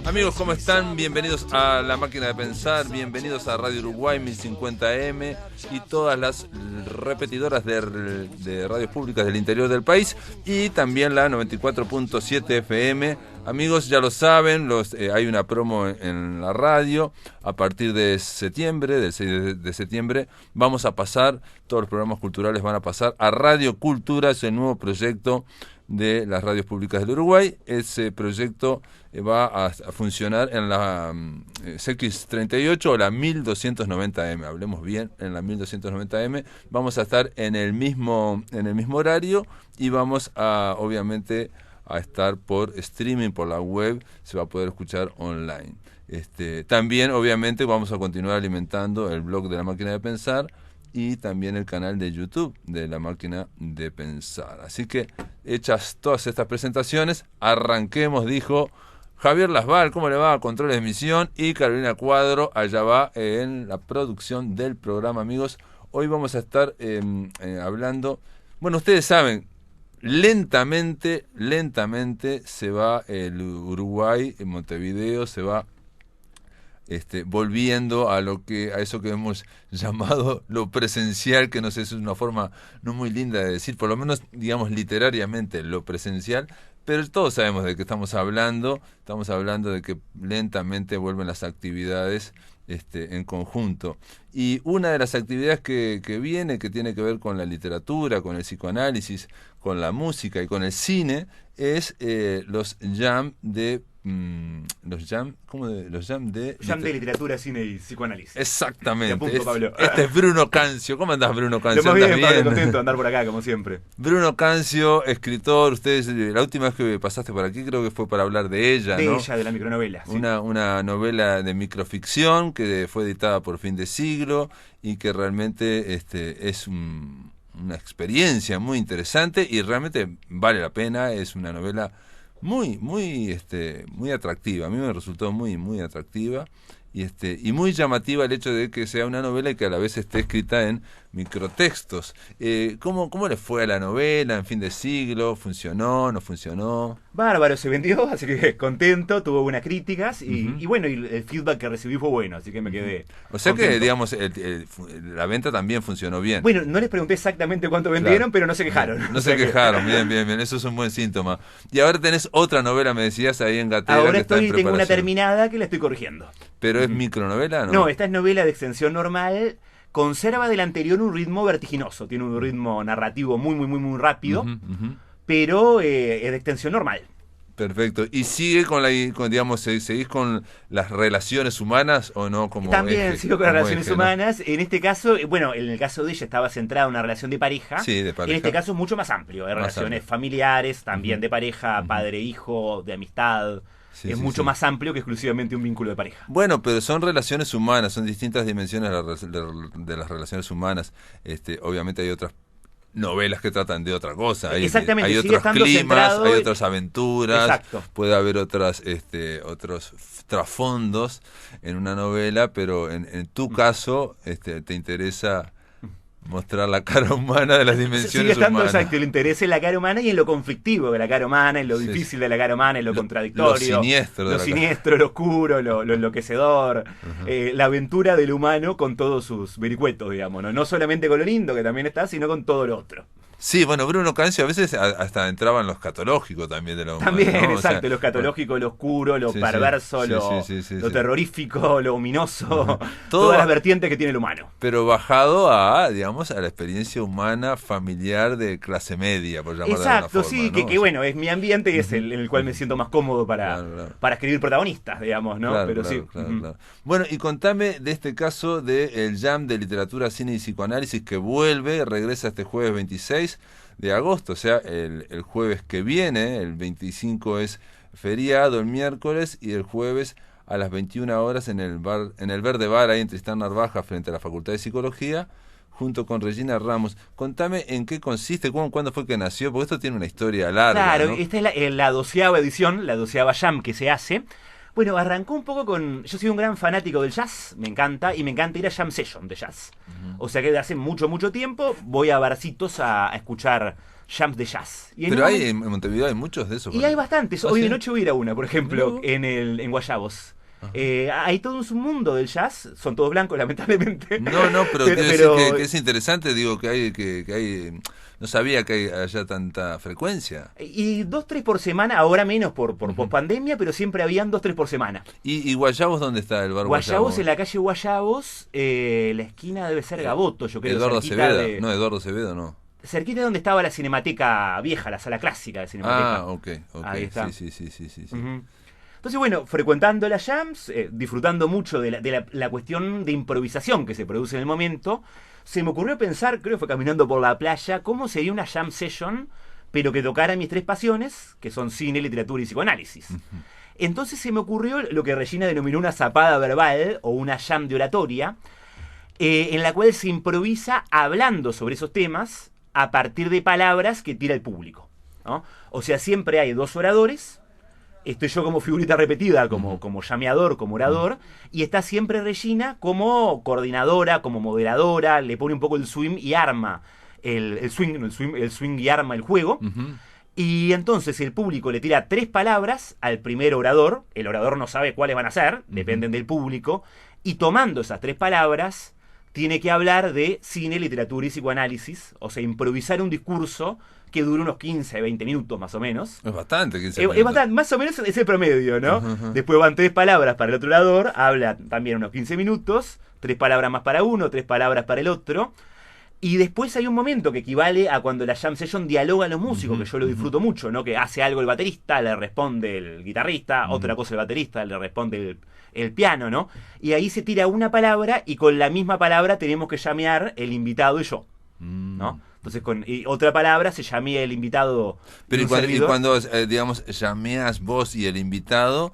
Amigos, ¿cómo están? Bienvenidos a La Máquina de Pensar, bienvenidos a Radio Uruguay 1050M y todas las repetidoras de radios públicas del interior del país y también la 94.7 FM. Amigos, ya lo saben, hay una promo en la radio. A partir de septiembre, del 6 de septiembre, vamos a pasar, todos los programas culturales van a pasar a Radio Cultura, es el nuevo proyecto de las radios públicas del Uruguay. Ese proyecto va a funcionar en la CX38 o la 1290M, hablemos bien, en la 1290M. Vamos a estar en el mismo horario y vamos a, obviamente, a estar por streaming, por la web, se va a poder escuchar online. También, obviamente, vamos a continuar alimentando el blog de La Máquina de Pensar y también el canal de YouTube de La Máquina de Pensar. Así que, hechas todas estas presentaciones, arranquemos, dijo Javier Lasval, ¿cómo le va? Controles de emisión, y Carolina Cuadro, allá va en la producción del programa, amigos. Hoy vamos a estar hablando, bueno, ustedes saben, lentamente se va el Uruguay, en Montevideo, se va volviendo a eso que hemos llamado lo presencial, que no sé, es una forma no muy linda de decir, por lo menos digamos literariamente lo presencial, pero todos sabemos de qué estamos hablando de que lentamente vuelven las actividades en conjunto. Y una de las actividades que viene, que tiene que ver con la literatura, con el psicoanálisis, con la música y con el cine, es los jam de literatura, cine y psicoanálisis. Exactamente. Este es Bruno Cancio. ¿Cómo andás, Bruno Cancio? Lo más bien, Pablo, contento de andar por acá, como siempre. Bruno Cancio, escritor. Ustedes, la última vez que pasaste por aquí, creo que fue para hablar de ella, de ¿no? Ella, de la micronovela. Sí. Una novela de microficción que fue editada por Fin de Siglo y que realmente es una experiencia muy interesante y realmente vale la pena. Es una novela muy atractiva. A mí me resultó muy atractiva y muy llamativa el hecho de que sea una novela y que a la vez esté escrita en microtextos. ¿Cómo le fue a la novela en Fin de Siglo? ¿Funcionó? ¿No funcionó? Bárbaro, se vendió, así que contento, tuvo buenas críticas y bueno, y el feedback que recibí fue bueno, así que me quedé O sea contento. que, digamos, la venta también funcionó bien. Bueno, no les pregunté exactamente cuánto vendieron, Claro. pero no se quejaron. No se quejaron, bien, eso es un buen síntoma. Y ahora tenés otra novela, me decías, ahí en Gatera. Ahora que tengo una terminada que la estoy corrigiendo. ¿Pero es micronovela, no? No, esta es novela de extensión normal. Conserva del anterior un ritmo vertiginoso. Tiene un ritmo narrativo muy rápido, pero es de extensión normal. Perfecto. ¿Y sigue seguís con las relaciones humanas o no? También sigo con las relaciones humanas. En este caso, bueno, en el caso de ella estaba centrada en una relación de pareja. Sí, de pareja. En este caso es mucho más amplio. Hay relaciones familiares, también de pareja, padre-hijo, de amistad. Es mucho más amplio que exclusivamente un vínculo de pareja. Bueno, pero son relaciones humanas, son distintas dimensiones de las relaciones humanas. Obviamente hay otras novelas que tratan de otra cosa. Exactamente, hay sigue otros estando climas, centrado hay otras aventuras. Exacto. Puede haber otros trasfondos en una novela, pero en tu caso te interesa mostrar la cara humana de las dimensiones sigue estando humanas. Exacto, el interés en la cara humana y en lo conflictivo de la cara humana, en lo difícil de la cara humana, en lo contradictorio, lo siniestro, lo oscuro, lo enloquecedor, la aventura del humano con todos sus vericuetos, digamos, no solamente con lo lindo que también está, sino con todo lo otro. Sí, bueno, Bruno Cancio a veces hasta entraba en lo escatológico también de lo humano. También, ¿no? exacto, lo escatológico, lo oscuro, lo perverso, lo terrorífico, lo ominoso, todas las vertientes que tiene el humano. Pero bajado a la experiencia humana familiar de clase media, por llamarlo de alguna forma. Exacto, sí, ¿no? que bueno, es mi ambiente y es en el cual me siento más cómodo para escribir protagonistas, digamos, ¿no? Claro, pero claro, sí. Claro. Bueno, y contame de este caso del Jam de Literatura, Cine y Psicoanálisis que regresa este jueves 26 de agosto, o sea, el jueves que viene, el 25 es feriado, el miércoles, y el jueves a las 21 horas en el Verde Bar, ahí en Tristán Narvaja, frente a la Facultad de Psicología, junto con Regina Ramos. Contame en qué consiste, cuándo fue que nació, porque esto tiene una historia larga. Claro, ¿no? esta es la 12ª edición, la 12ª Jam que se hace. Bueno, arrancó un poco con... Yo soy un gran fanático del jazz, me encanta ir a jam session de jazz. O sea que de hace mucho tiempo voy a barcitos a escuchar jams de jazz. Y pero hay en Montevideo hay muchos de esos. Y hay bastantes. Hoy de noche voy a ir a una, por ejemplo, No. en Guayabos. Hay todo un submundo del jazz, son todos blancos lamentablemente. No, pero quiero decir que es interesante, digo, que hay no sabía que haya tanta frecuencia. Y 2-3 por semana, ahora menos por pospandemia, pero siempre habían 2-3 por semana. ¿Y Guayabos dónde está el bar Guayabos? En la calle Guayabos, la esquina debe ser Gaboto, yo creo. Eduardo Acevedo, no, Eduardo Acevedo no. Cerquita de donde estaba la Cinemateca Vieja, la sala clásica de Cinemateca. Ah, ok. Ahí está. Sí. Uh-huh. Entonces, bueno, frecuentando las jams, disfrutando mucho de la cuestión de improvisación que se produce en el momento, se me ocurrió pensar, creo que fue caminando por la playa, cómo sería una jam session, pero que tocara mis 3 pasiones, que son cine, literatura y psicoanálisis. Uh-huh. Entonces se me ocurrió lo que Regina denominó una zapada verbal o una jam de oratoria, en la cual se improvisa hablando sobre esos temas a partir de palabras que tira el público, ¿no? O sea, siempre hay 2 oradores. Estoy yo como figurita repetida, como llameador, como orador, y está siempre Regina como coordinadora, como moderadora, le pone un poco el swing y arma el swing y arma el juego. Uh-huh. Y entonces el público le tira 3 palabras al primer orador, el orador no sabe cuáles van a ser, dependen del público, y tomando esas 3 palabras tiene que hablar de cine, literatura y psicoanálisis, o sea, improvisar un discurso que dura unos 15, 20 minutos más o menos. Es bastante, 15 minutos. Es bastante, más o menos es el promedio, ¿no? Uh-huh. Después van 3 palabras para el otro orador, habla también unos 15 minutos, 3 palabras más para uno, 3 palabras para el otro. Y después hay un momento que equivale a cuando la jam session dialoga a los músicos, que yo lo disfruto mucho, ¿no? Que hace algo el baterista, le responde el guitarrista, otra cosa el baterista, le responde el piano, ¿no? Y ahí se tira una palabra y con la misma palabra tenemos que llamear el invitado y yo, ¿no? Entonces con otra palabra se llamea el invitado. Pero y cuando digamos, llameas vos y el invitado,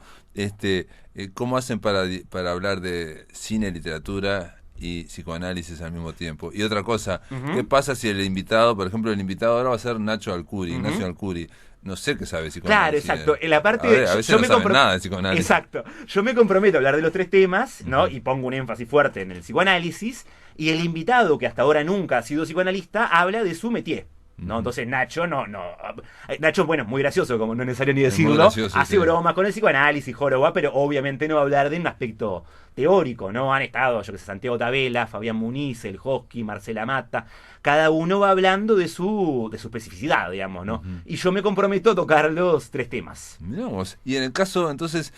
¿cómo hacen para hablar de cine, literatura y psicoanálisis al mismo tiempo? Y otra cosa, uh-huh. ¿Qué pasa si el invitado, por ejemplo, el invitado ahora va a ser Nacho Alcuri, uh-huh. Ignacio Alcuri? No sé qué sabe psicoanálisis. Claro, exacto. En la parte a veces no saben nada de psicoanálisis. Exacto. Yo me comprometo a hablar de los 3 temas, ¿no? Y pongo un énfasis fuerte en el psicoanálisis. Y el invitado, que hasta ahora nunca ha sido psicoanalista, habla de su métier, ¿no? Entonces Nacho, Nacho, bueno, muy gracioso, como no es necesario ni decirlo, hace bromas con el psicoanálisis, joroba, pero obviamente no va a hablar de un aspecto teórico, ¿no? Han estado, yo que sé, Santiago Tabela, Fabián Muniz, el Hosky, Marcela Mata, cada uno va hablando de su especificidad, digamos, ¿no? Uh-huh. Y yo me comprometo a tocar los 3 temas. Miramos. Y en el caso, entonces,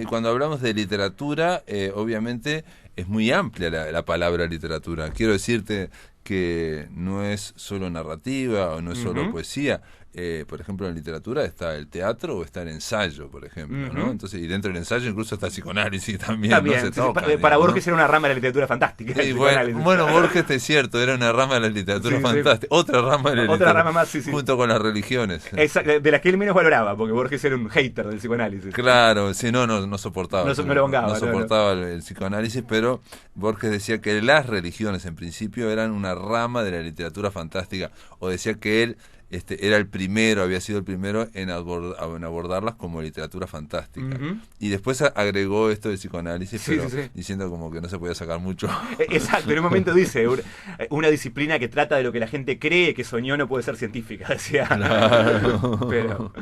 cuando hablamos de literatura, obviamente es muy amplia la palabra literatura. Quiero decirte que no es solo narrativa o no es solo poesía. Por ejemplo, en literatura está el teatro o está el ensayo, por ejemplo, ¿no? Entonces, y dentro del ensayo incluso está el psicoanálisis también. ¿No? Se toca, para Borges era una rama de la literatura fantástica. Sí, bueno, Borges es cierto, era una rama de la literatura fantástica. Otra rama de la literatura. Otra rama más, sí. Junto con las religiones. Exacto, de las que él menos valoraba, porque Borges era un hater del psicoanálisis. Claro, sí, no soportaba. No soportaba el psicoanálisis, pero Borges decía que las religiones en principio eran una rama de la literatura fantástica, o decía que él era había sido el primero en abordarlas como literatura fantástica. Uh-huh. Y después agregó esto del psicoanálisis, pero diciendo como que no se podía sacar mucho. Exacto, en un momento dice, una disciplina que trata de lo que la gente cree que soñó no puede ser científica, decía. Claro.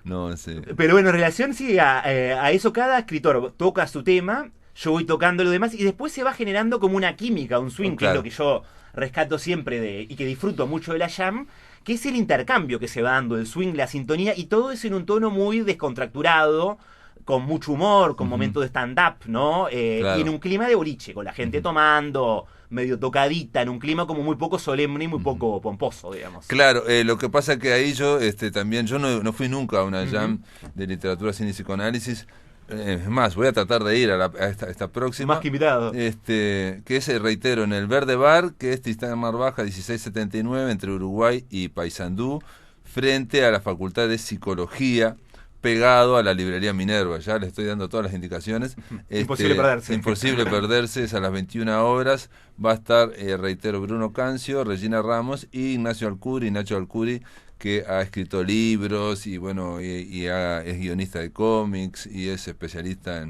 No sé. Pero bueno, en relación a eso, cada escritor toca su tema, yo voy tocando lo demás, y después se va generando como una química, un swing, que es lo que yo rescato siempre y que disfruto mucho de la jam, que es el intercambio que se va dando, el swing, la sintonía, y todo eso en un tono muy descontracturado, con mucho humor, con momentos de stand-up, ¿no? Y en un clima de boliche, con la gente tomando, medio tocadita, en un clima como muy poco solemne y muy poco pomposo, digamos. Claro, lo que pasa que ahí yo también, yo no fui nunca a una jam de literatura, cine y psicoanálisis. Es más, voy a tratar de ir a esta próxima. Más que invitado. Que es, reitero, en el Verde Bar, que es Tristán Mar Baja 1679, entre Uruguay y Paysandú, frente a la Facultad de Psicología, pegado a la librería Minerva. Ya les estoy dando todas las indicaciones. Imposible perderse. Imposible perderse, es a las 21 horas. Va a estar, reitero, Bruno Cancio, Regina Ramos y Ignacio Alcuri, Nacho Alcuri, que ha escrito libros y bueno, es guionista de cómics y es especialista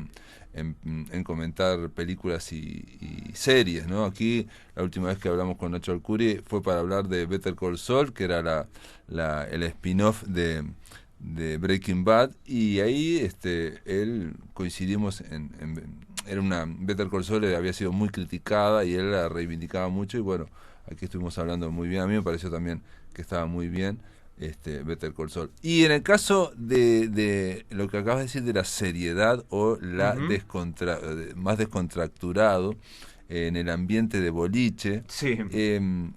en comentar películas y series, ¿no? Aquí la última vez que hablamos con Nacho Alcuri fue para hablar de Better Call Saul, que era el spin-off de Breaking Bad, y ahí él coincidimos era una Better Call Saul había sido muy criticada y él la reivindicaba mucho, y bueno, aquí estuvimos hablando muy bien. A mí me pareció también que estaba muy bien Better Call Saul. Y en el caso de lo que acabas de decir de la seriedad o la más descontracturado en el ambiente de boliche, Sí.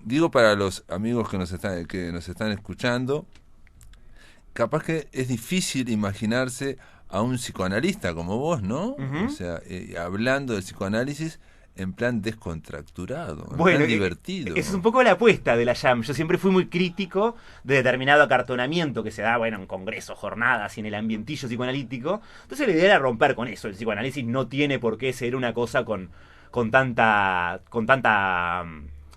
digo para los amigos que nos están escuchando, capaz que es difícil imaginarse a un psicoanalista como vos, ¿no? O sea, hablando del psicoanálisis en plan descontracturado, en plan divertido. Esa es un poco la apuesta de la Jam. Yo siempre fui muy crítico de determinado acartonamiento que se da, bueno, en congresos, jornadas y en el ambientillo psicoanalítico. Entonces la idea era romper con eso. El psicoanálisis no tiene por qué ser una cosa con tanta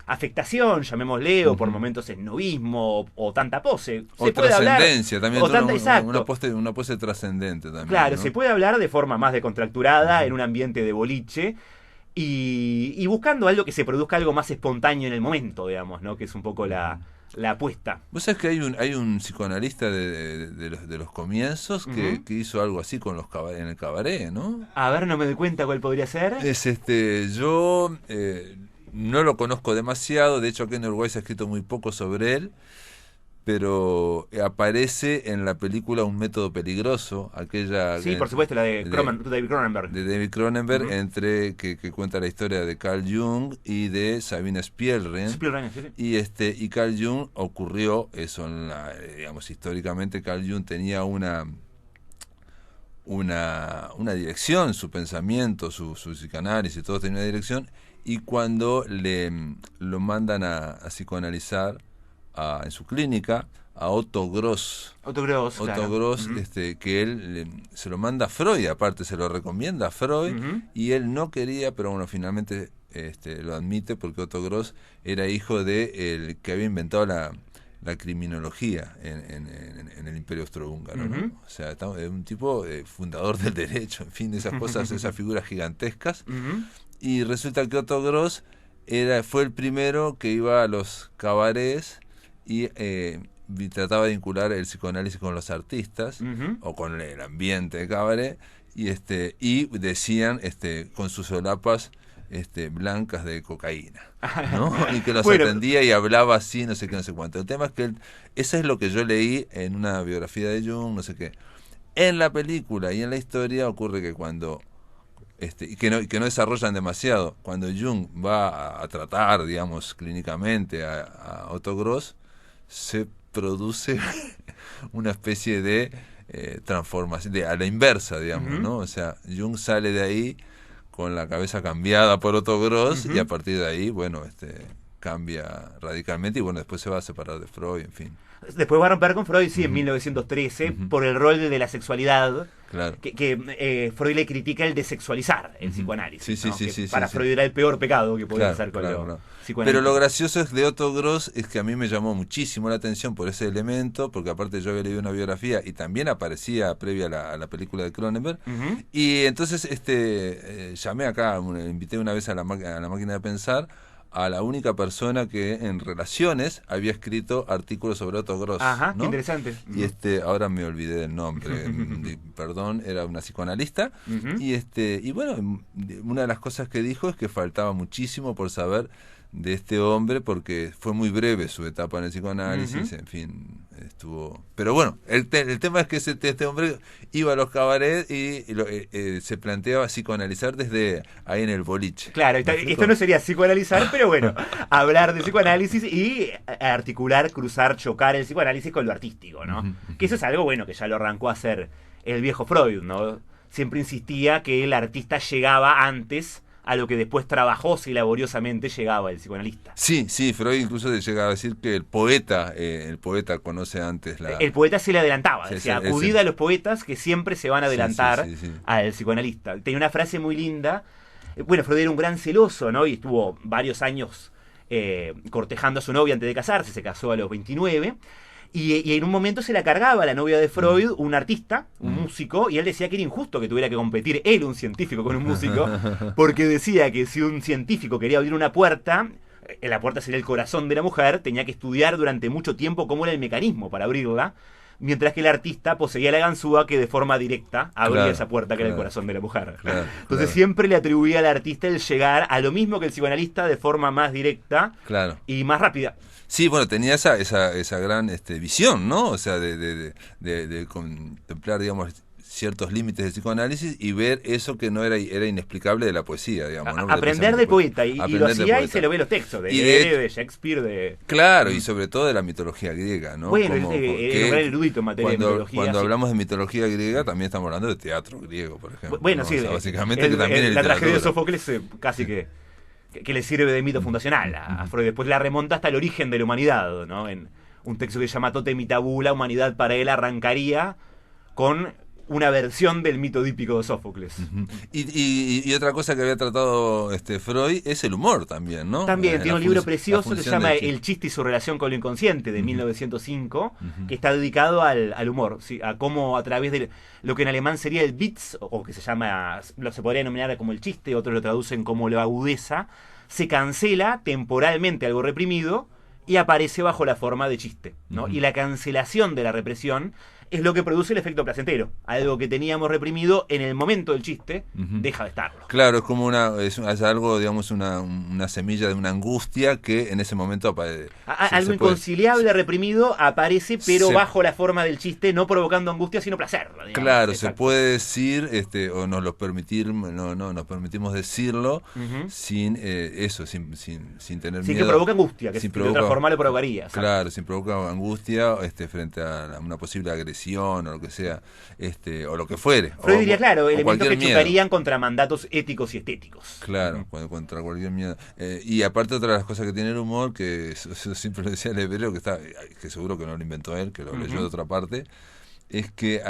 afectación, llamémosle, o por momentos esnovismo, o tanta pose. O trascendencia, también una pose trascendente también. Claro, ¿no? se puede hablar de forma más descontracturada, en un ambiente de boliche, y buscando algo que se produzca algo más espontáneo en el momento, digamos, ¿no? Que es un poco la apuesta. Vos sabés que hay un psicoanalista de los comienzos que hizo algo así con en el cabaret, ¿no? A ver, no me doy cuenta cuál podría ser. Es yo no lo conozco demasiado, de hecho aquí en Uruguay se ha escrito muy poco sobre él, pero aparece en la película Un método peligroso, aquella... Sí, por supuesto, la de David Cronenberg. De David Cronenberg, que cuenta la historia de Carl Jung y de Sabine Spielrein. Sí. Y Carl Jung ocurrió eso, digamos, históricamente Carl Jung tenía una dirección, su pensamiento, su psicoanálisis, todo tenía una dirección, y cuando lo mandan a psicoanalizar en su clínica a Otto Gross, claro. Que él se lo manda a Freud, aparte se lo recomienda a Freud, y él no quería, pero bueno, finalmente lo admite, porque Otto Gross era hijo de el que había inventado la criminología en el Imperio Austrohúngaro, ¿no? O sea, es un tipo fundador del derecho, en fin, de esas cosas, esas figuras gigantescas. Y resulta que Otto Gross fue el primero que iba a los cabarets y trataba de vincular el psicoanálisis con los artistas o con el ambiente de cabaret, y decían con sus solapas blancas de cocaína, ¿no? Y que los atendía y hablaba así, no sé qué, no sé cuánto. El tema es que eso es lo que yo leí en una biografía de Jung, no sé qué. En la película y en la historia ocurre que cuando y que no desarrollan demasiado, cuando Jung va a tratar, digamos, clínicamente a Otto Gross, se produce una especie de transformación, a la inversa, digamos, ¿no? O sea, Jung sale de ahí con la cabeza cambiada por Otto Gross, y a partir de ahí, bueno, cambia radicalmente, y bueno, después se va a separar de Freud, en fin. Después va a romper con Freud, sí, en 1913, por el rol de la sexualidad. Claro. Que Freud le critica el de-sexualizar el psicoanálisis. Sí, para Freud era el peor pecado que podía hacer con los psicoanálisis. Pero lo gracioso es de Otto Gross es que a mí me llamó muchísimo la atención por ese elemento, porque aparte yo había leído una biografía y también aparecía previa a la película de Cronenberg. Y entonces llamé acá, invité una vez a la máquina de pensar a la única persona que en Relaciones había escrito artículos sobre Otto Gross. Ajá, ¿no? qué interesante. Y ahora me olvidé del nombre, perdón, era una psicoanalista. Y bueno, una de las cosas que dijo es que faltaba muchísimo por saber de este hombre, porque fue muy breve su etapa en el psicoanálisis, en fin, estuvo... Pero bueno, el tema es que este hombre iba a los cabarets y se planteaba psicoanalizar desde ahí en el boliche. Claro, esto no sería psicoanalizar, pero bueno, hablar de psicoanálisis y articular, cruzar, chocar el psicoanálisis con lo artístico, ¿no? Que eso es algo, bueno, que ya lo arrancó a hacer el viejo Freud, ¿no? Siempre insistía que el artista llegaba antes a lo que después trabajosa y laboriosamente llegaba el psicoanalista. Sí, Freud incluso llegaba a decir que el poeta conoce antes la... El poeta se le adelantaba, decía, acudid a los poetas que siempre se van a adelantar al psicoanalista. Tenía una frase muy linda. Bueno, Freud era un gran celoso, ¿no? Y estuvo varios años cortejando a su novia antes de casarse, se casó a los 29. Y en un momento se la cargaba la novia de Freud, un artista, un músico, y él decía que era injusto que tuviera que competir él, un científico, con un músico, porque decía que si un científico quería abrir una puerta, la puerta sería el corazón de la mujer, tenía que estudiar durante mucho tiempo cómo era el mecanismo para abrirla, mientras que el artista poseía la ganzúa que de forma directa abría esa puerta que era el corazón de la mujer. Entonces siempre le atribuía al artista el llegar a lo mismo que el psicoanalista de forma más directa y más rápida. Sí, bueno, tenía esa gran visión, ¿no? O sea, de contemplar, digamos, ciertos límites del psicoanálisis y ver eso que no era inexplicable de la poesía, digamos, ¿no? Aprender del poeta, y lo hacía y se lo ve los textos, de Shakespeare, de... Claro, y sobre todo de la mitología griega, ¿no? Bueno, era un gran erudito en materia de mitología. Cuando hablamos de mitología griega, también estamos hablando de teatro griego, por ejemplo. Bueno, ¿no? sí, o sea, básicamente que también la tragedia de Sófocles casi que le sirve de mito fundacional a Freud. Después la remonta hasta el origen de la humanidad, ¿no? En un texto que se llama Totem y Tabú, la humanidad para él arrancaría con una versión del mito dípico de Sófocles. Y otra cosa que había tratado Freud es el humor también, ¿no? También tiene un libro precioso que se llama El chiste y su relación con lo inconsciente, de 1905, que está dedicado al humor, ¿sí? A cómo a través de lo que en alemán sería el Witz, o que se podría denominar como el chiste, otros lo traducen como la agudeza, se cancela temporalmente algo reprimido y aparece bajo la forma de chiste, ¿no? Y la cancelación de la represión es lo que produce el efecto placentero. Algo que teníamos reprimido en el momento del chiste deja de estarlo. Claro, es como es algo, digamos, una semilla de una angustia que en ese momento aparece. Algo inconciliable reprimido aparece, pero bajo la forma del chiste, no provocando angustia, sino placer. Digamos. Claro, se puede decir, o nos permitimos decirlo sin sin tener miedo. Sin que provoque angustia, que de otra forma le provocaría. Claro, sin provocar angustia frente a una posible agresión o lo que sea, o lo que fuere. Freud diría, claro, elementos que miedo. chocarían contra mandatos éticos y estéticos. Claro, contra cualquier miedo. Y aparte otra de las cosas que tiene el humor, que eso siempre lo decía el hebreo, que seguro que no lo inventó él, que lo leyó de otra parte, es que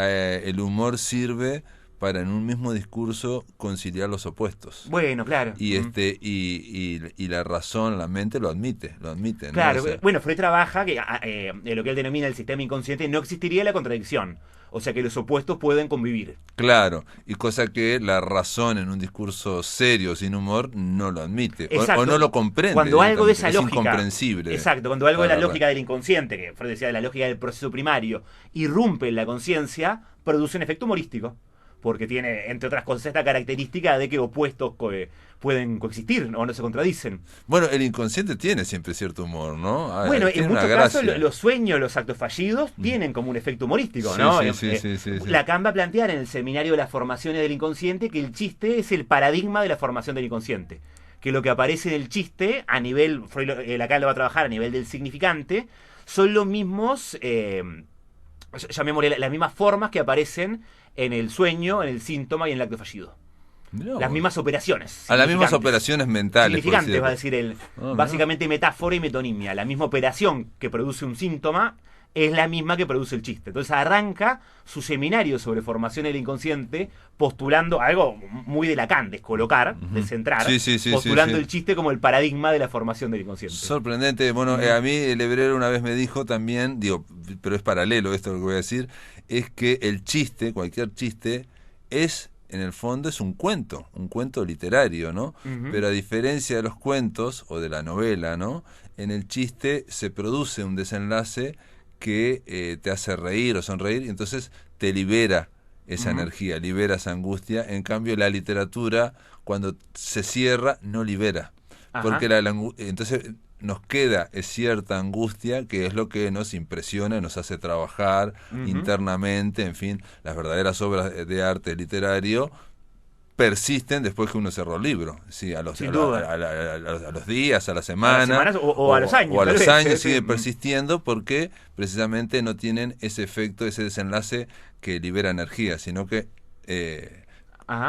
el humor sirve para en un mismo discurso conciliar los opuestos. Bueno, claro. Y y la razón, la mente lo admite, ¿no? Claro, O sea, bueno, Freud trabaja que lo que él denomina el sistema inconsciente no existiría la contradicción. O sea que los opuestos pueden convivir. Claro, y cosa que la razón en un discurso serio, sin humor, no lo admite. O no lo comprende. Cuando algo de esa es lógica. Incomprensible. Exacto, cuando algo de la lógica del inconsciente, que Freud decía de la lógica del proceso primario, irrumpe en la conciencia, produce un efecto humorístico. Porque tiene, entre otras cosas, esta característica de que opuestos pueden coexistir o no se contradicen. Bueno, el inconsciente tiene siempre cierto humor, ¿no? Bueno, en muchos casos los sueños, los actos fallidos tienen como un efecto humorístico, ¿no? Sí. Lacan va a plantear en el seminario de las formaciones del inconsciente que el chiste es el paradigma de la formación del inconsciente. Que lo que aparece en el chiste, a nivel, Lacan lo va a trabajar a nivel del significante, son los mismos, llamémosle las mismas formas que aparecen en el sueño, en el síntoma y en el acto fallido. No. Las mismas operaciones. A las mismas operaciones mentales. Significantes, va a decir básicamente metáfora y metonimia. La misma operación que produce un síntoma es la misma que produce el chiste. Entonces arranca su seminario sobre formación del inconsciente postulando algo muy de Lacan, descolocar, descentrar, postulando el chiste como el paradigma de la formación del inconsciente. Sorprendente. Bueno, a mí el hebrero una vez me dijo también, pero es paralelo esto lo que voy a decir, es que el chiste, cualquier chiste, en el fondo es un cuento literario, ¿no? Pero a diferencia de los cuentos o de la novela, ¿no? En el chiste se produce un desenlace que te hace reír o sonreír y entonces te libera esa energía, libera esa angustia. En cambio, la literatura, cuando se cierra, no libera. Porque entonces nos queda cierta angustia que es lo que nos impresiona y nos hace trabajar internamente. En fin, las verdaderas obras de arte literario persisten después que uno cerró el libro, sí, a los días, a la semana, o a los años. O a los años siguen persistiendo porque precisamente no tienen ese efecto, ese desenlace que libera energía, sino que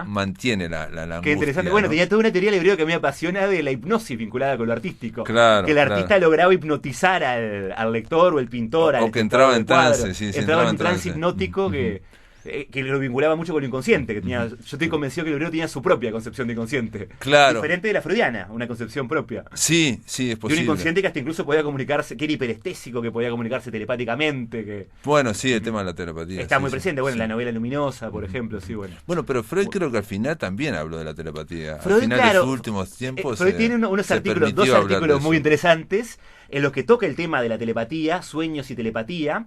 mantiene la angustia. Qué interesante. ¿no? Bueno, tenía toda una teoría del hebreo que me apasiona de la hipnosis vinculada con lo artístico. Claro, que el artista lograba hipnotizar al lector o el pintor. O que entraba en trance. Entraba en trance hipnótico que que lo vinculaba mucho con lo inconsciente. Que tenía, yo estoy convencido que el hebreo tenía su propia concepción de inconsciente. Claro. Diferente de la freudiana, una concepción propia. Sí, sí, es De posible. un inconsciente que hasta incluso podía comunicarse, que era hiperestésico, que podía comunicarse telepáticamente. Que Bueno, sí, el tema de la telepatía. está sí, muy sí, presente, bueno, sí. en la novela luminosa, por ejemplo, sí, bueno. Bueno, pero Freud creo que al final también habló de la telepatía. Freud, al final claro, de sus últimos tiempos. Freud tiene unos se artículos, dos permitió hablar de artículos muy eso. interesantes en los que toca el tema de la telepatía, sueños y telepatía.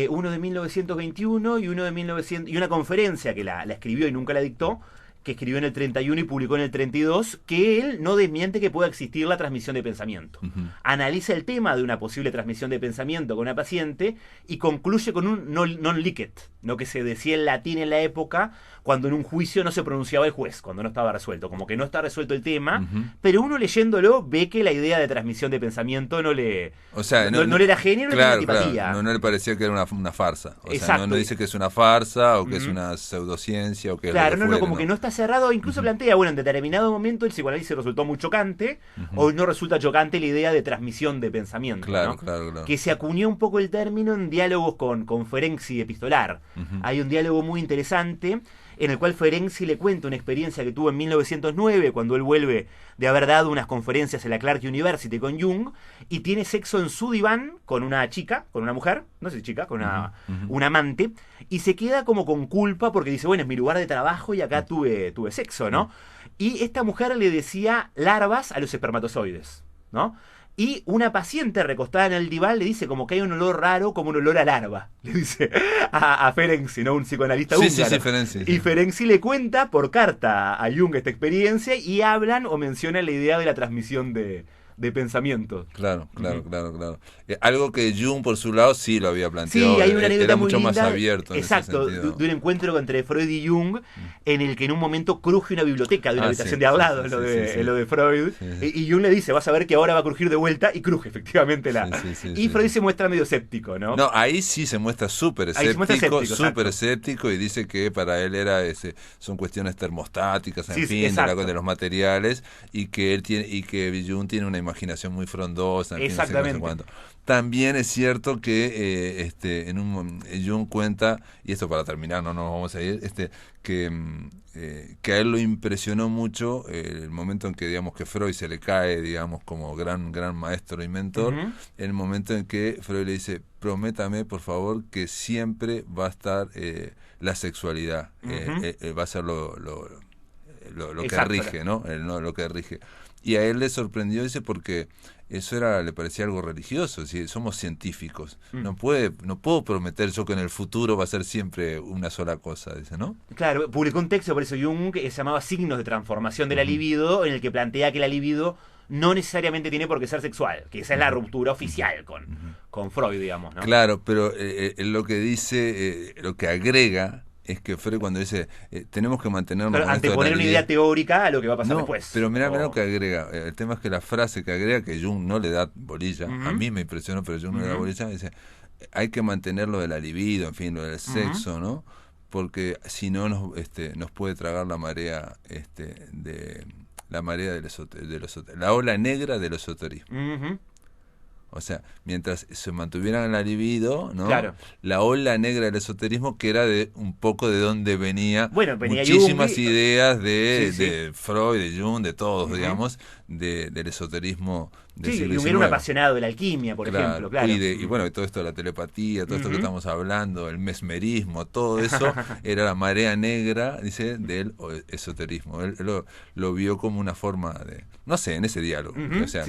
Uno de 1921 y uno de 1900, y una conferencia que la escribió y nunca la dictó, que escribió en el 31 y publicó en el 32, que él no desmiente que pueda existir la transmisión de pensamiento. Analiza el tema de una posible transmisión de pensamiento con una paciente y concluye con un non licet, lo que se decía en latín en la época cuando en un juicio no se pronunciaba el juez, cuando no estaba resuelto, como que no está resuelto el tema, pero uno leyéndolo ve que la idea de transmisión de pensamiento no le, O sea, no le era genio, no claro, le tenía antipatía. claro, no le parecía que era una farsa. O sea, Exacto. no dice que es una farsa o que es una pseudociencia o que es Claro, lo que fuere, como que no está cerrado, incluso plantea, bueno, en determinado momento el psicoanálisis resultó muy chocante, o no resulta chocante la idea de transmisión de pensamiento, Claro, ¿no? claro. Que se acuñó un poco el término en diálogos con Ferenczi epistolar. Hay un diálogo muy interesante en el cual Ferenczi le cuenta una experiencia que tuvo en 1909, cuando él vuelve de haber dado unas conferencias en la Clark University con Jung, y tiene sexo en su diván con una chica, con una mujer, no sé si chica, con una amante, y se queda como con culpa porque dice, bueno, es mi lugar de trabajo y acá tuve sexo, ¿no? Y esta mujer le decía larvas a los espermatozoides, ¿no? Y una paciente recostada en el diván le dice como que hay un olor raro, como un olor a larva. Le dice a Ferenczi, ¿no? Un psicoanalista húngaro. Sí, Ferenczi. Y Ferenczi le cuenta por carta a Jung esta experiencia y hablan o mencionan la idea de la transmisión de pensamiento. Claro. Algo que Jung, por su lado, sí lo había planteado. Sí, hay una anécdota era muy mucho linda. más abierto. Exacto, en ese sentido. de un encuentro entre Freud y Jung, en el que en un momento cruje una biblioteca de una habitación de al lado, en lo de Freud. Sí. Y Jung le dice, vas a ver que ahora va a crujir de vuelta, y cruje efectivamente y Freud se muestra medio escéptico, ¿no? No, ahí sí se muestra súper escéptico, y dice que para él son cuestiones termostáticas, en fin, de los materiales, y que él tiene, y que Jung tiene una imaginación muy frondosa, en fin, exactamente. No sé cuánto. También es cierto que Jung cuenta, y esto para terminar, no nos vamos a ir, que a él lo impresionó mucho el momento en que, digamos, que Freud se le cae, digamos, como gran maestro y mentor, el momento en que Freud le dice, prométame, por favor, que siempre va a estar la sexualidad, va a ser lo que rige, ¿no? Lo que rige. Y a él le sorprendió, dice, porque eso le parecía algo religioso. ¿Sí? Somos científicos. No puedo prometer yo que en el futuro va a ser siempre una sola cosa, dice, ¿no? Claro, publicó un texto por eso Jung que se llamaba Signos de transformación de la libido, en el que plantea que la libido no necesariamente tiene por qué ser sexual, que esa es la ruptura oficial con Freud, digamos, ¿no? Claro, pero lo que dice, lo que agrega, es que Freud cuando dice tenemos que mantenernos pero con anteponer una idea teórica a lo que va a pasar después. Pero mirá lo que agrega. El tema es que la frase que agrega, que Jung no le da bolilla, a mí me impresionó, pero Jung no le da bolilla, dice, hay que mantenerlo de la libido, en fin, lo del sexo, ¿no? Porque si no nos puede tragar la marea la ola negra del esoterismo. O sea, mientras se mantuvieran en la libido, ¿no? Claro. La ola negra del esoterismo, que era de un poco de donde venía Jung, muchísimas ideas de Freud, de Jung, de todos, digamos, del esoterismo del siglo Jung XIX. era un apasionado de la alquimia, por ejemplo, claro. Y bueno, todo esto de la telepatía, todo esto que estamos hablando, el mesmerismo, todo eso era la marea negra, dice, del esoterismo. Él lo vio como una forma de, no sé, en ese diálogo. O sea,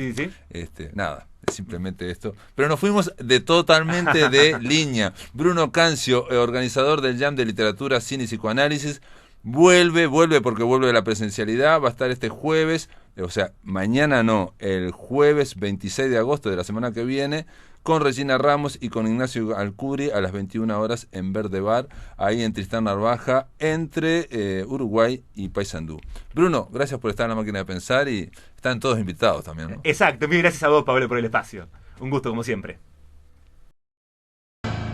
nada. Simplemente esto. Pero nos fuimos totalmente de línea. Bruno Cancio, organizador del Jam de Literatura, Cine y Psicoanálisis, vuelve porque vuelve la presencialidad. Va a estar este jueves, o sea, mañana no, el jueves 26 de agosto de la semana que viene, con Regina Ramos y con Ignacio Alcuri a las 21 horas en Verde Bar, ahí en Tristán Narvaja, entre Uruguay y Paysandú. Bruno, gracias por estar en La Máquina de Pensar, y están todos invitados también, ¿no? Exacto, mil gracias a vos, Pablo, por el espacio. Un gusto, como siempre.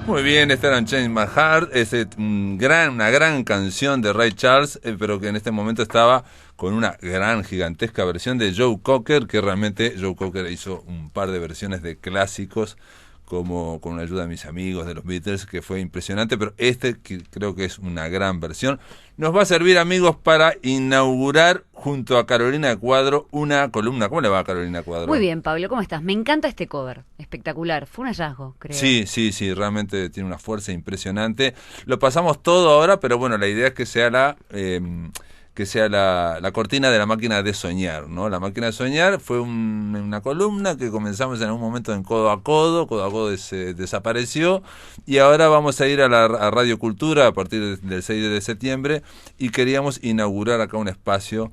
Muy bien, esta era Unchained My Heart, es una gran canción de Ray Charles, pero que en este momento estaba con una gigantesca versión de Joe Cocker, que realmente Joe Cocker hizo un par de versiones de clásicos como con la ayuda de mis amigos de los Beatles, que fue impresionante, pero que creo que es una gran versión. Nos va a servir, amigos, para inaugurar junto a Carolina Cuadro una columna. ¿Cómo le va a Carolina Cuadro? Muy bien, Pablo, ¿cómo estás? Me encanta este cover, espectacular, fue un hallazgo, creo. Sí, realmente tiene una fuerza impresionante. Lo pasamos todo ahora, pero bueno, la idea es que sea la cortina de La Máquina de Soñar, ¿no? La Máquina de Soñar fue una columna que comenzamos en algún momento en Codo a Codo desapareció, y ahora vamos a ir a Radio Cultura a partir del 6 de septiembre, y queríamos inaugurar acá un espacio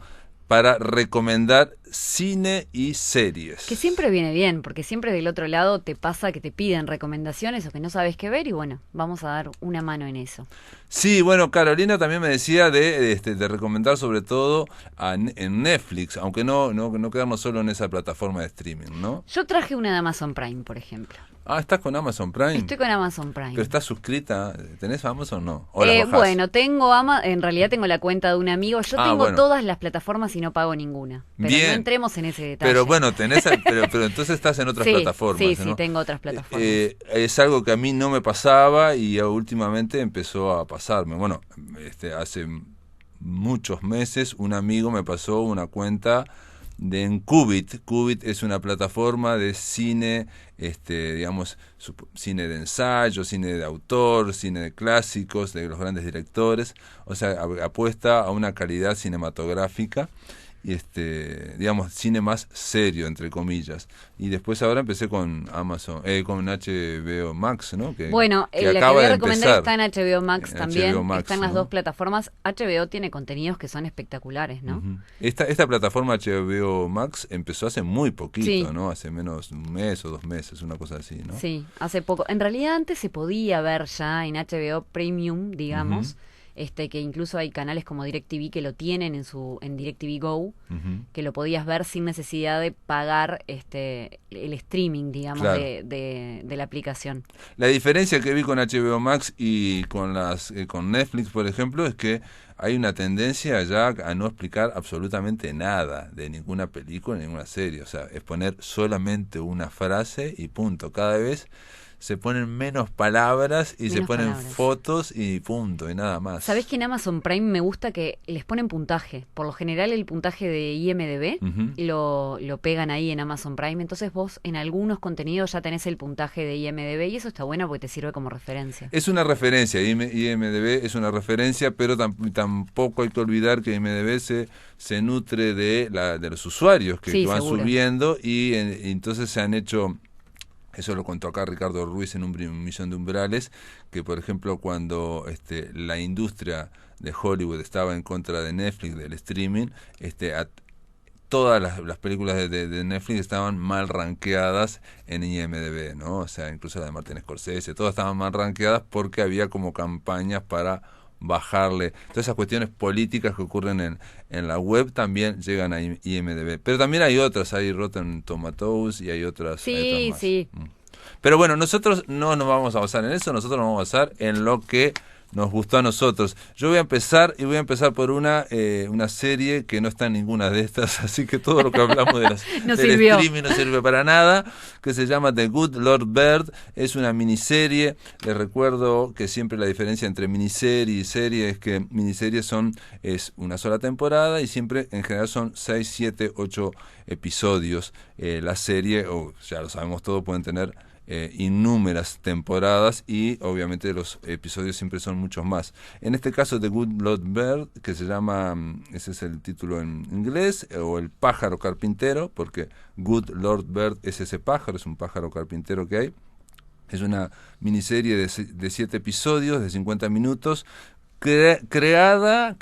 para recomendar cine y series. Que siempre viene bien, porque siempre del otro lado te pasa que te piden recomendaciones o que no sabes qué ver, y bueno, vamos a dar una mano en eso. Sí, bueno, Carolina también me decía de recomendar sobre todo en Netflix, aunque no quedarnos solo en esa plataforma de streaming, ¿no? Yo traje una de Amazon Prime, por ejemplo. Ah, ¿estás con Amazon Prime? Estoy con Amazon Prime. ¿Pero estás suscrita? ¿Tenés Amazon o no? ¿O las bajás? Bueno, en realidad tengo la cuenta de un amigo. Yo tengo todas las plataformas y no pago ninguna. Pero bien, no entremos en ese detalle. Pero bueno, pero entonces estás en otras plataformas, ¿no? Sí, tengo otras plataformas. Es algo que a mí no me pasaba y últimamente empezó a pasarme. Bueno, hace muchos meses un amigo me pasó una cuenta en Qubit. Qubit es una plataforma de cine, digamos, cine de ensayo, cine de autor, cine de clásicos, de los grandes directores. O sea, apuesta a una calidad cinematográfica y digamos, cine más serio, entre comillas. Y después ahora empecé con Amazon, con HBO Max, ¿no? Bueno, la que voy a recomendar está en HBO Max también, HBO Max, está en las dos plataformas. HBO tiene contenidos que son espectaculares, ¿no? Uh-huh. Esta plataforma HBO Max empezó hace muy poquito, sí, ¿no? Hace menos de un mes o 2 meses, una cosa así, ¿no? Sí, hace poco. En realidad antes se podía ver ya en HBO Premium, digamos, uh-huh, que incluso hay canales como DirecTV que lo tienen en DirecTV Go, uh-huh, que lo podías ver sin necesidad de pagar el streaming, digamos, claro, de la aplicación. La diferencia que vi con HBO Max y con Netflix, por ejemplo, es que hay una tendencia ya a no explicar absolutamente nada de ninguna película, ninguna serie. O sea, es poner solamente una frase y punto. Cada vez se ponen menos palabras y se ponen fotos y punto, y nada más. ¿Sabés que en Amazon Prime me gusta que les ponen puntaje? Por lo general el puntaje de IMDb, uh-huh, lo pegan ahí en Amazon Prime, entonces vos en algunos contenidos ya tenés el puntaje de IMDb y eso está bueno porque te sirve como referencia. Es una referencia, IMDb es una referencia, pero tampoco hay que olvidar que IMDb se nutre de los usuarios que van subiendo y entonces se han hecho... Eso lo contó acá Ricardo Ruiz en un Millón de Umbrales, que por ejemplo cuando la industria de Hollywood estaba en contra de Netflix, del streaming, todas las películas de Netflix estaban mal rankeadas en IMDb, ¿no? O sea, incluso la de Martin Scorsese, todas estaban mal rankeadas porque había como campañas para bajarle. Todas esas cuestiones políticas que ocurren en la web también llegan a IMDb. Pero también hay otras, hay Rotten Tomatoes y hay otras. Sí, más. Sí. Pero bueno, nosotros no nos vamos a basar en eso, nosotros nos vamos a basar en lo que nos gustó a nosotros. Yo voy a empezar por una serie que no está en ninguna de estas, así que todo lo que hablamos del streaming no sirve para nada, que se llama The Good Lord Bird. Es una miniserie. Les recuerdo que siempre la diferencia entre miniserie y serie es que miniseries es una sola temporada y siempre en general son 6, 7, 8 episodios. La serie, ya lo sabemos todo, pueden tener innúmeras temporadas y obviamente los episodios siempre son muchos más. En este caso The Good Lord Bird, que se llama, ese es el título en inglés, o El pájaro carpintero, porque Good Lord Bird es ese pájaro, es un pájaro carpintero que hay. Es una miniserie de 7 episodios de 50 minutos, creada,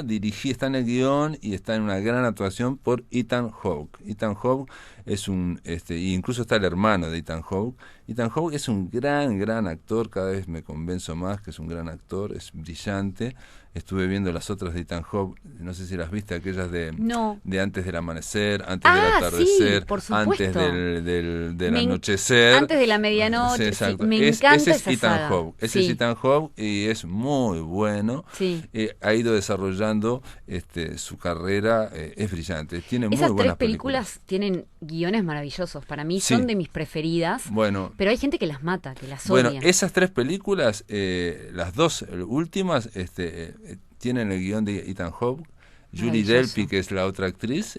dirigida, está en el guión y está en una gran actuación por Ethan Hawke. Ethan Hawke es y incluso está el hermano de Ethan Hawke. Ethan Hawke es un gran actor, cada vez me convenzo más que es un gran actor, es brillante. estuve viendo las otras de Ethan Hawke, no sé si las viste, aquellas No. de antes del amanecer, antes del Sí, atardecer, por antes supuesto. del Me en- anochecer. Antes de la medianoche. Sí, exacto. Sí, me encanta ese es esa Ethan saga. Hawke, ese Sí, es Ethan Hawke y es muy bueno. sí. Ha ido desarrollando su carrera, es brillante, tiene muy Esas tres buenas películas tienen guiones maravillosos. Para mí Sí. son de mis preferidas. Bueno, Pero hay gente que las mata, que las bueno, odia. esas tres películas, las dos últimas, tienen el guión de Ethan Hawke, Julie Maravilloso. Delpy, que es la otra actriz,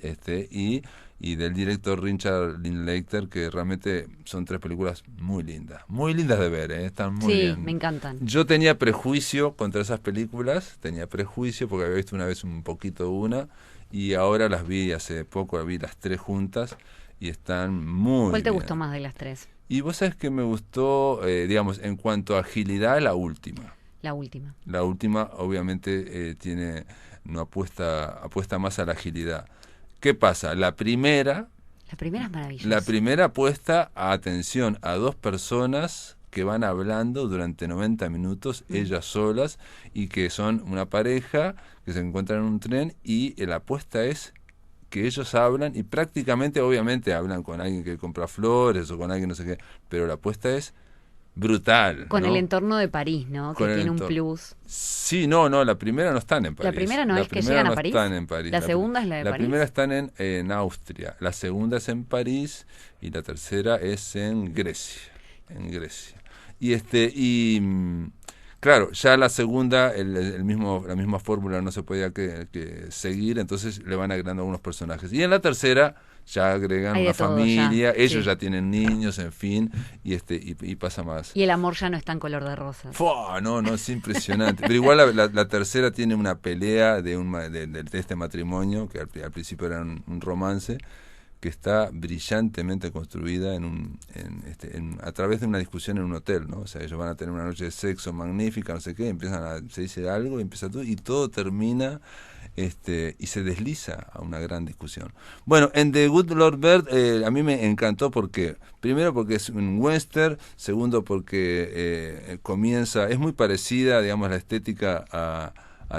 y del director Richard Linklater, que realmente son tres películas muy lindas de ver, están muy Sí, bien. me encantan. Yo tenía prejuicio contra esas películas, porque había visto una vez un poquito una, y ahora las vi hace poco, vi las tres juntas, y están muy ¿Cuál te bien. gustó más de las tres? Y vos sabés que me gustó, digamos, en cuanto a agilidad, la última. La última. La última, obviamente, apuesta más a la agilidad. ¿Qué pasa? La primera La primera es maravillosa. apuesta a atención a dos personas que van hablando durante 90 minutos, ellas solas, y que son una pareja que se encuentran en un tren, y la apuesta es que ellos hablan, y prácticamente, obviamente, hablan con alguien que compra flores o con alguien no sé qué, pero la apuesta es brutal. Con ¿no? el entorno de París, ¿no? Con Que el tiene un entorno. plus. Sí, no, la primera no están en París. La primera no es que primera llegan a no París. Están en París. La segunda es la de La París. primera están en Austria, la segunda es en París y la tercera es en Grecia. Claro, ya la segunda, la misma fórmula no se podía que seguir, entonces le van agregando algunos personajes. Y en la tercera ya agregan Hay de una todo, familia, ya, ellos sí. ya tienen niños, en fin, y pasa más. Y el amor ya no está en color de rosa. ¡Fua! No, es impresionante. Pero igual la tercera tiene una pelea de este matrimonio, que al principio era un romance, que está brillantemente construida a través de una discusión en un hotel, ¿no? O sea, ellos van a tener una noche de sexo magnífica, no sé qué, se dice algo, empieza todo, y todo termina y se desliza a una gran discusión. Bueno, en The Good Lord Bird a mí me encantó primero porque es un western, segundo porque es muy parecida, digamos, la estética a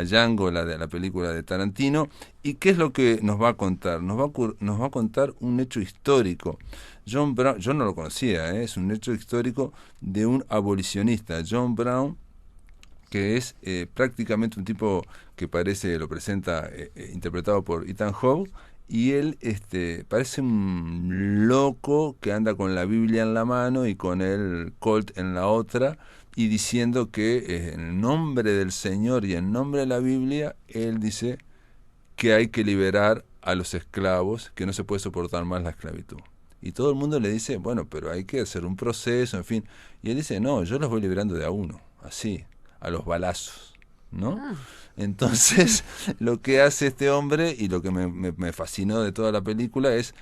Django, la película de Tarantino. ¿Y qué es lo que nos va a contar? Nos va a contar un hecho histórico. John Brown, yo no lo conocía, es un hecho histórico de un abolicionista, John Brown, que es prácticamente un tipo que lo presenta interpretado por Ethan Hawke, y él parece un loco que anda con la Biblia en la mano y con el Colt en la otra, y diciendo que en el nombre del Señor y en nombre de la Biblia, él dice que hay que liberar a los esclavos, que no se puede soportar más la esclavitud. Y todo el mundo le dice, bueno, pero hay que hacer un proceso, en fin. Y él dice, no, yo los voy liberando de a uno, así, a los balazos, ¿no? Ah. Entonces, lo que hace este hombre, y lo que me fascinó de toda la película, es,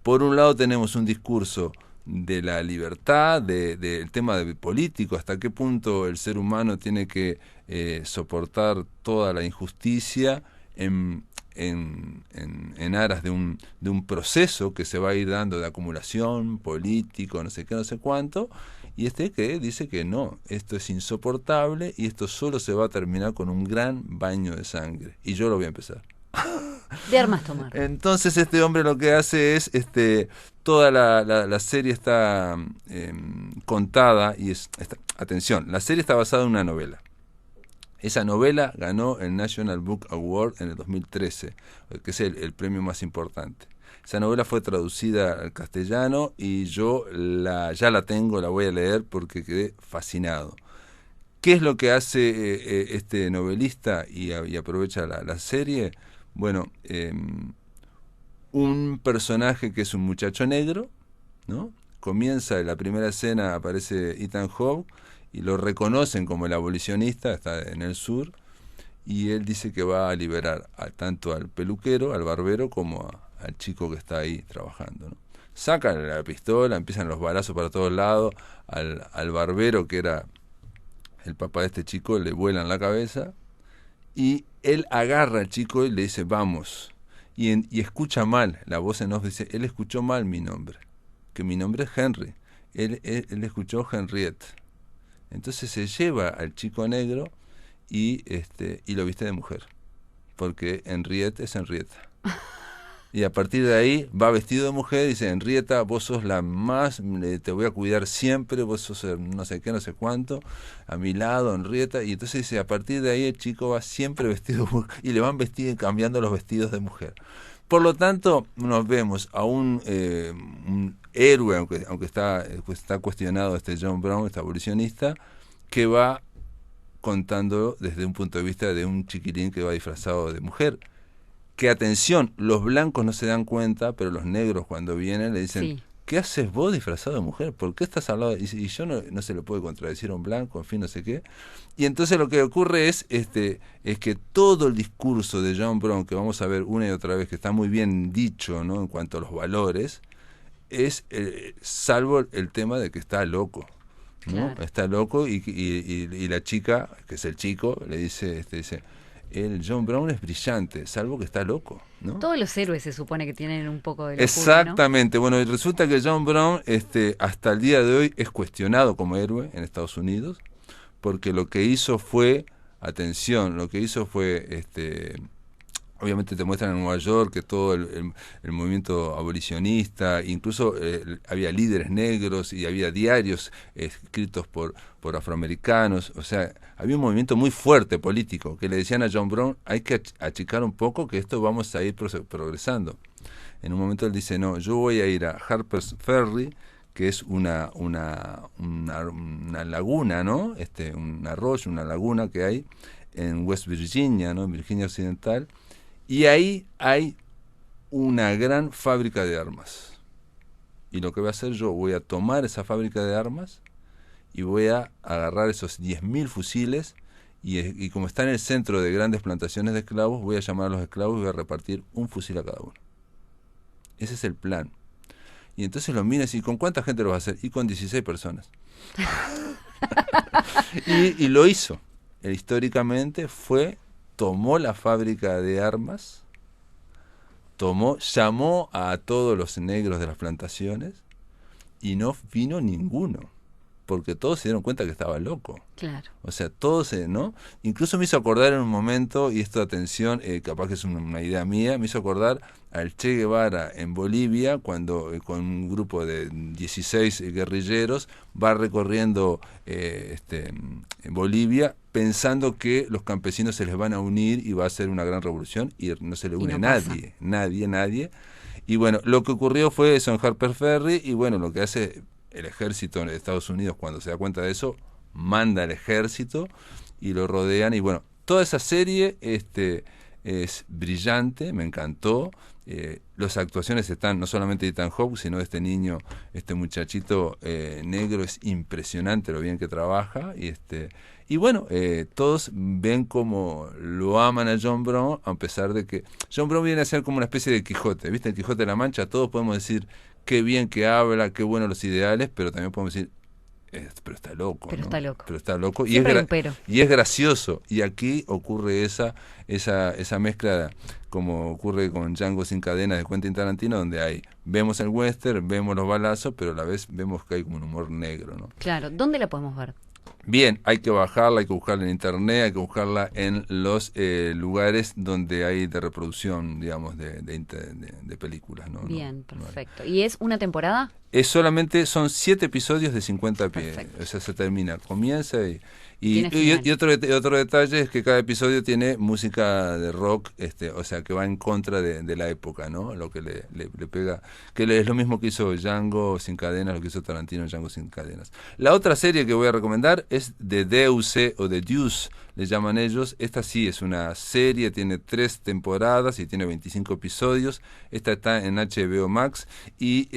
por un lado tenemos un discurso de la libertad, del tema político, hasta qué punto el ser humano tiene que soportar toda la injusticia en aras de un proceso que se va a ir dando de acumulación político, no sé qué, no sé cuánto, y que dice que no, esto es insoportable y esto solo se va a terminar con un gran baño de sangre, y yo lo voy a empezar. De armas tomar. Entonces este hombre lo que hace es, toda la serie está contada, y atención, la serie está basada en una novela. Esa novela ganó el National Book Award en el 2013, que es el premio más importante. Esa novela fue traducida al castellano y yo ya la tengo, la voy a leer porque quedé fascinado. ¿Qué es lo que hace este novelista y aprovecha la serie? Bueno, un personaje que es un muchacho negro, ¿no? Comienza la primera escena, aparece Ethan Hawke y lo reconocen como el abolicionista, está en el sur, y él dice que va a liberar tanto al peluquero, al barbero, como al chico que está ahí trabajando, ¿no? Sacan la pistola, empiezan los balazos para todos lados, al barbero, que era el papá de este chico, le vuelan la cabeza, y él agarra al chico y le dice, vamos, y escucha mal, la voz en off dice, él escuchó mal mi nombre, que mi nombre es Henry, él escuchó Henriette. Entonces se lleva al chico negro y lo viste de mujer, porque Henriette es Henrietta. Y a partir de ahí va vestido de mujer y dice: Henrietta, vos sos la más, te voy a cuidar siempre, vos sos no sé qué, no sé cuánto, a mi lado, Henrietta. Y entonces dice, a partir de ahí el chico va siempre vestido de mujer, y le van cambiando los vestidos de mujer. Por lo tanto, nos vemos a un héroe, aunque está cuestionado, John Brown, este abolicionista, que va contando desde un punto de vista de un chiquilín que va disfrazado de mujer. Que atención, los blancos no se dan cuenta, pero los negros cuando vienen le dicen: sí. ¿Qué haces vos disfrazado de mujer? ¿Por qué estás hablando? Y yo no se le puede contradecir a un blanco, en fin, no sé qué. Y entonces lo que ocurre es que todo el discurso de John Brown, que vamos a ver una y otra vez, que está muy bien dicho, ¿no?, en cuanto a los valores, es salvo el tema de que está loco, ¿no? Claro. Está loco y la chica, que es el chico, le dice, el John Brown es brillante, salvo que está loco, ¿no? Todos los héroes se supone que tienen un poco de locura, exactamente, ¿no? Bueno, y resulta que John Brown hasta el día de hoy es cuestionado como héroe en Estados Unidos, porque lo que hizo fue, atención, obviamente te muestran en Nueva York que todo el movimiento abolicionista, incluso había líderes negros y había diarios escritos por afroamericanos, o sea, había un movimiento muy fuerte político que le decían a John Brown: hay que achicar un poco, que esto vamos a ir progresando. En un momento él dice: no, yo voy a ir a Harper's Ferry, que es una laguna, ¿no? Un arroyo, una laguna que hay en West Virginia, ¿no?, en Virginia Occidental. Y ahí hay una gran fábrica de armas. Y lo que voy a hacer, yo voy a tomar esa fábrica de armas y voy a agarrar esos 10.000 fusiles y como está en el centro de grandes plantaciones de esclavos, voy a llamar a los esclavos y voy a repartir un fusil a cada uno. Ese es el plan. Y entonces lo miras y ¿con cuánta gente lo va a hacer? Y con 16 personas. y lo hizo. Él históricamente tomó la fábrica de armas, llamó a todos los negros de las plantaciones y no vino ninguno, porque todos se dieron cuenta que estaba loco. Claro. O sea, todos, ¿no? Incluso me hizo acordar en un momento, y esto, atención, capaz que es una idea mía, me hizo acordar al Che Guevara en Bolivia, cuando con un grupo de 16 guerrilleros va recorriendo Bolivia, pensando que los campesinos se les van a unir y va a ser una gran revolución, y no se le une nadie. Y bueno, lo que ocurrió fue eso en Harper Ferry, y bueno, lo que hace el ejército de Estados Unidos cuando se da cuenta de eso, manda al ejército y lo rodean, y bueno, toda esa serie es brillante, me encantó. Las actuaciones están no solamente de Ethan Hawke, sino de este niño, muchachito negro, es impresionante lo bien que trabaja, y bueno, todos ven como lo aman a John Brown, a pesar de que John Brown viene a ser como una especie de Quijote, ¿viste? El Quijote de la Mancha. Todos podemos decir qué bien que habla, qué bueno los ideales, pero también podemos decir pero está loco, pero, ¿no? está loco y es gracioso, y aquí ocurre esa mezcla, como ocurre con Django sin cadenas de Quentin Tarantino, donde vemos el western, vemos los balazos, pero a la vez vemos que hay como un humor negro, ¿no? Claro. ¿Dónde la podemos ver? Bien, hay que bajarla, hay que buscarla en internet, hay que buscarla en los lugares donde hay de reproducción, digamos, de películas, ¿no? Bien, perfecto. ¿Y es una temporada? Son 7 episodios de 50 pies. O sea, se termina, comienza y otro detalle es que cada episodio tiene música de rock, o sea, que va en contra de la época, ¿no? Lo que le pega, que es lo mismo que hizo Django sin cadenas, lo que hizo Tarantino en Django sin cadenas. La otra serie que voy a recomendar es The Deuce, o The Deuce, le llaman ellos. Esta sí es una serie, tiene 3 temporadas y tiene 25 episodios. Esta está en HBO Max y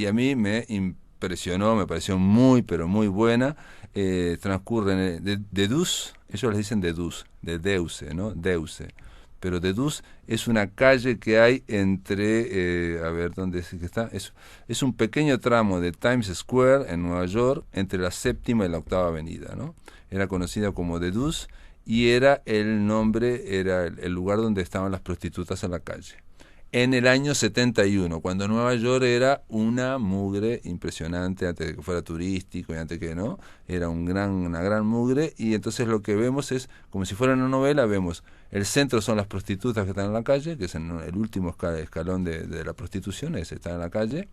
a mí me impresionó, me pareció muy, pero muy buena. Transcurre en The Deuce, ellos les dicen The Deuce, de Deuce, ¿no? Deuce. Pero The Deuce es una calle que hay entre, a ver, ¿dónde es que está? Es un pequeño tramo de Times Square en Nueva York, entre la 7ª y la 8ª avenida, ¿no? Era conocida como The Deuce y era el nombre, era el lugar donde estaban las prostitutas en la calle. en el año 71, cuando Nueva York era una mugre impresionante, antes de que fuera turístico y antes que no, era una gran mugre, y entonces lo que vemos es, como si fuera una novela, vemos el centro son las prostitutas que están en la calle, que es el último escalón de la prostitución, es estar en la calle,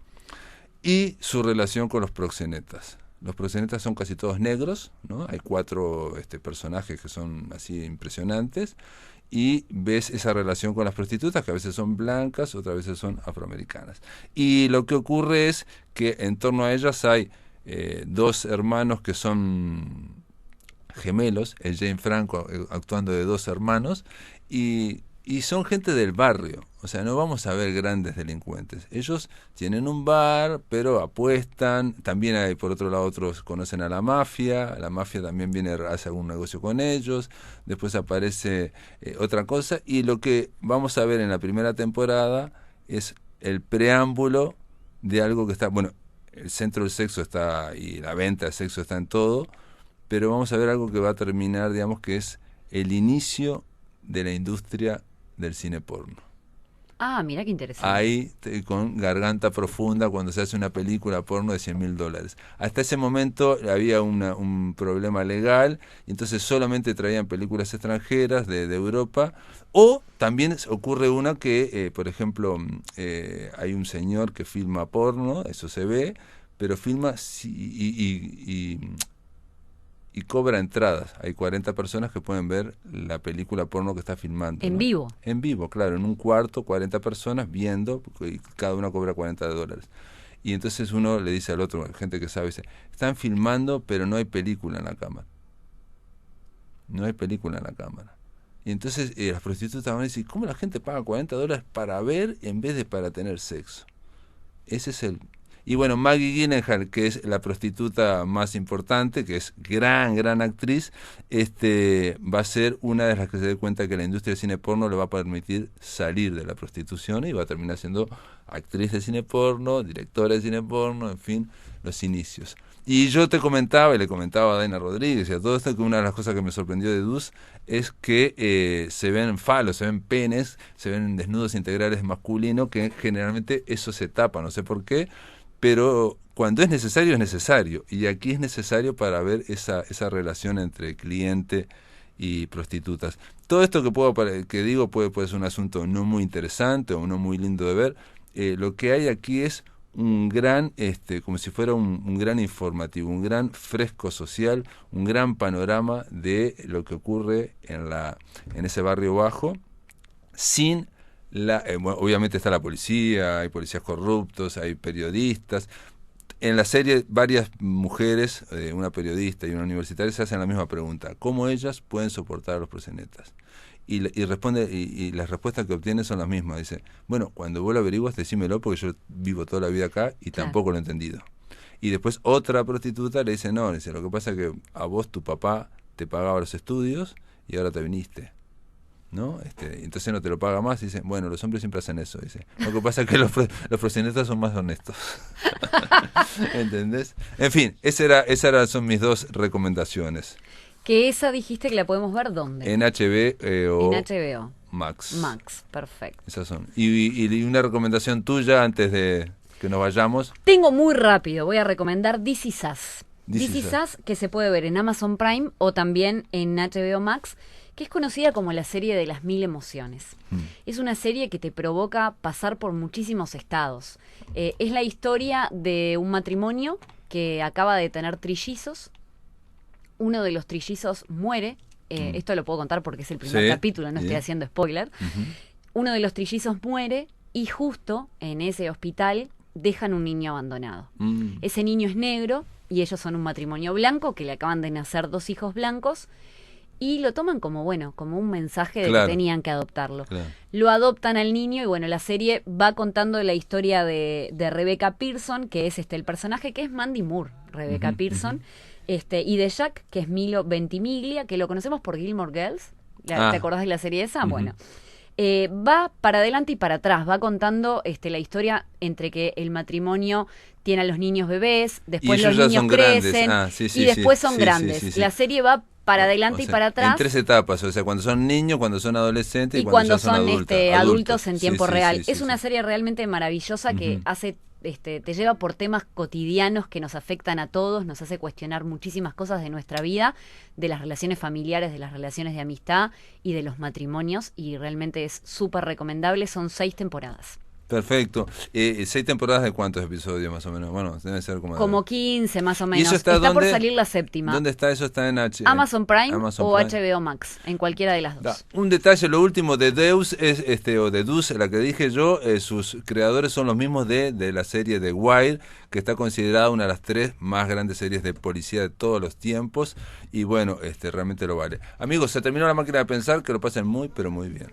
y su relación con los proxenetas. Los proxenetas son casi todos negros, ¿no? Hay 4 personajes que son así impresionantes, y ves esa relación con las prostitutas, que a veces son blancas, otras veces son afroamericanas. Y lo que ocurre es que en torno a ellas hay 2 hermanos que son gemelos, el Jane Franco actuando de 2 hermanos, y son gente del barrio, o sea, no vamos a ver grandes delincuentes. Ellos tienen un bar, pero apuestan, también hay por otro lado otros conocen a la mafia también viene, hace algún negocio con ellos, después aparece otra cosa, y lo que vamos a ver en la primera temporada es el preámbulo de algo que está, bueno, el centro del sexo está, y la venta del sexo está en todo, pero vamos a ver algo que va a terminar, digamos, que es el inicio de la industria del cine porno. Ah, mira qué interesante. Ahí, con Garganta Profunda, cuando se hace una película porno de $100.000. Hasta ese momento había un problema legal, y entonces solamente traían películas extranjeras de Europa, o también ocurre una que, por ejemplo, hay un señor que filma porno, eso se ve, pero filma y cobra entradas. Hay 40 personas que pueden ver la película porno que está filmando. ¿En vivo? En vivo, claro, en un cuarto, 40 personas viendo, y cada una cobra $40. Y entonces uno le dice al otro, gente que sabe, dice, están filmando, pero no hay película en la cámara. No hay película en la cámara. Y entonces las prostitutas van a decir, ¿cómo la gente paga $40 para ver en vez de para tener sexo? Ese es el... Y bueno, Maggie Gyllenhaal, que es la prostituta más importante, que es gran actriz, va a ser una de las que se dé cuenta que la industria del cine porno le va a permitir salir de la prostitución, y va a terminar siendo actriz de cine porno, directora de cine porno, en fin, los inicios. Y yo te comentaba, y le comentaba a Daina Rodríguez y a todo esto, que una de las cosas que me sorprendió de Dus es que se ven falos, se ven penes, se ven desnudos integrales masculinos, que generalmente eso se tapa, no sé por qué, pero cuando es necesario, y aquí es necesario para ver esa relación entre cliente y prostitutas. Todo esto que digo puede ser un asunto no muy interesante o no muy lindo de ver. Lo que hay aquí es un gran, como si fuera un gran informativo, un gran fresco social, un gran panorama de lo que ocurre en ese barrio bajo, sin... bueno, obviamente está la policía, hay policías corruptos, hay periodistas. En la serie varias mujeres, una periodista y una universitaria, se hacen la misma pregunta: ¿cómo ellas pueden soportar a los proxenetas? Y responde, y las respuestas que obtienen son las mismas. Dice, bueno, cuando vos lo averiguas, decímelo, porque yo vivo toda la vida acá y tampoco lo he entendido. Y después otra prostituta le dice, no, dice, lo que pasa es que a vos tu papá te pagaba los estudios y ahora te viniste, ¿no? Entonces no te lo paga más, y dice, bueno, los hombres siempre hacen eso, dice. Lo que pasa es que los proxenetas son más honestos. ¿Entendés? En fin, esas son mis 2 recomendaciones. Que esa dijiste que la podemos ver ¿dónde? En HBO. En HBO. Max, perfecto. Esas son. Y una recomendación tuya antes de que nos vayamos. Tengo muy rápido, voy a recomendar This Is Us. This Is Us, que se puede ver en Amazon Prime o también en HBO Max, que es conocida como la serie de las 1000 emociones. Es una serie que te provoca pasar por muchísimos estados. Es la historia de un matrimonio que acaba de tener trillizos. Uno de los trillizos muere. Esto lo puedo contar porque es el primer capítulo, no estoy haciendo spoiler. Uno de los trillizos muere y justo en ese hospital dejan un niño abandonado. Ese niño es negro y ellos son un matrimonio blanco que le acaban de nacer 2 hijos blancos. Y lo toman como, bueno, como un mensaje de que tenían que adoptarlo. Lo adoptan al niño y, bueno, la serie va contando la historia de Rebecca Pearson, que es el personaje que es Mandy Moore, Rebecca Pearson, y de Jack, que es Milo Ventimiglia, que lo conocemos por Gilmore Girls. ¿Te acordás de la serie esa? Bueno, va para adelante y para atrás, va contando la historia entre que el matrimonio tiene a los niños bebés, después los niños crecen y después son grandes. La serie va para adelante O sea, y para atrás. En 3 etapas, o sea, cuando son niños, cuando son adolescentes y cuando ya son adultos en tiempo real. Sí, es una serie realmente maravillosa que hace te lleva por temas cotidianos que nos afectan a todos, nos hace cuestionar muchísimas cosas de nuestra vida, de las relaciones familiares, de las relaciones de amistad y de los matrimonios, y realmente es súper recomendable. Son 6 temporadas. Perfecto. 6 temporadas de cuántos episodios más o menos. Bueno, debe ser como 15 más o ¿Y menos. eso está por salir la 7ª. ¿Dónde está eso? ¿Está en Amazon Prime o Prime. HBO Max? En cualquiera de las dos. Un detalle, lo último de Deus es o de Deuce, la que dije yo, sus creadores son los mismos de la serie de Wire, que está considerada una de las 3 más grandes series de policía de todos los tiempos, y bueno, realmente lo vale. Amigos, se terminó La Máquina de Pensar, que lo pasen muy pero muy bien.